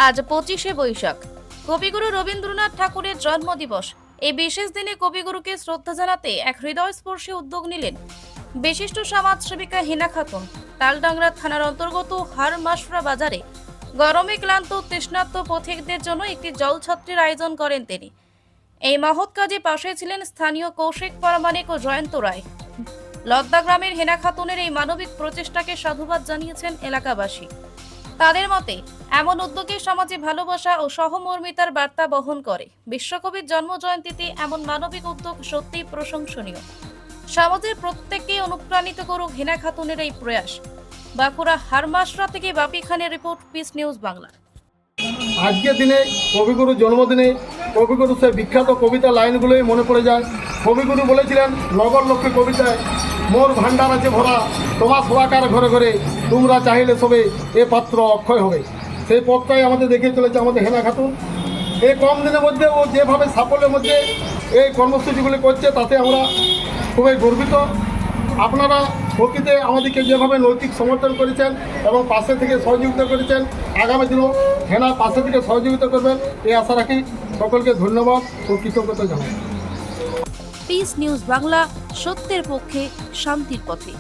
আজ 25শে বৈশাখ, কবিগুরু রবীন্দ্রনাথ ঠাকুরের জন্মদিবস। এই বিশেষ দিনে কবিগুরুকে শ্রদ্ধা জানাতে এক হৃদয়স্পর্শী উদ্যোগ নিলেন বিশিষ্ট সমাজসেবিকা হিনা খাতুন। তালডাংরা থানার অন্তর্গত হারমাশরা বাজারে গরমে ক্লান্ত তৃষ্ণার্ত পথিকদের জন্য একটি জলছত্রের আয়োজন করেন তিনি। এই মহৎ কাজে পাশে ছিলেন স্থানীয় কৌশিক পরামানিক ও জয়ন্ত রায়। লদ্দা গ্রামের হেনা খাতুনের এই মানবিক প্রচেষ্টাকে সাধুবাদ জানিয়েছেন এলাকাবাসী। তাদের মতে এমন উদ্যোগে সমাজে ভালোবাসা ও সহমর্মিতার বার্তা বহন করে। বিশ্বকবির জন্মজয়ন্তীতে এমন মানবিক উদ্যোগ সত্যিই প্রশংসনীয়। সমাজের প্রত্যেককে অনুপ্রাণিত করুক হেনা খাতুনের এই প্রয়াস। বাঁকুড়া হারমাশরা থেকে বাপি খানের রিপোর্ট, পিস নিউজ বাংলা। আজকের দিনে কবিগুরুর জন্মদিনে কবিগুরু সে বিখ্যাত কবিতা লাইনগুলোই মনে পড়ে যায়। কবিগুরু বলেছিলেন নগর লক্ষ্মী কবিতায়, মোর ভান্ডার আছে ভরা, তোমার সবাকার ঘরে ঘরে, তোমরা চাহিলে সবে এ পাত্র অক্ষয় হবে। সেই পথটাই আমাদের দেখিয়ে চলেছে আমাদের হেনা খাতুন। এই কম দিনের মধ্যে ও যেভাবে সাফল্যের মধ্যে এই কর্মসূচিগুলি করছে তাতে আমরা খুবই গর্বিত। আপনারা প্রকৃতি আমাদেরকে যেভাবে নৈতিক সমর্থন করেছেন এবং পাশে থেকে সহযোগিতা করেছেন, আগামী দিনেও হেনার পাশে থেকে সহযোগিতা করবেন এই আশা রাখি। সকলকে ধন্যবাদ ও কৃতজ্ঞতা জানাই। পিস নিউজ বাংলা, সত্যের পক্ষে, শান্তির পথে।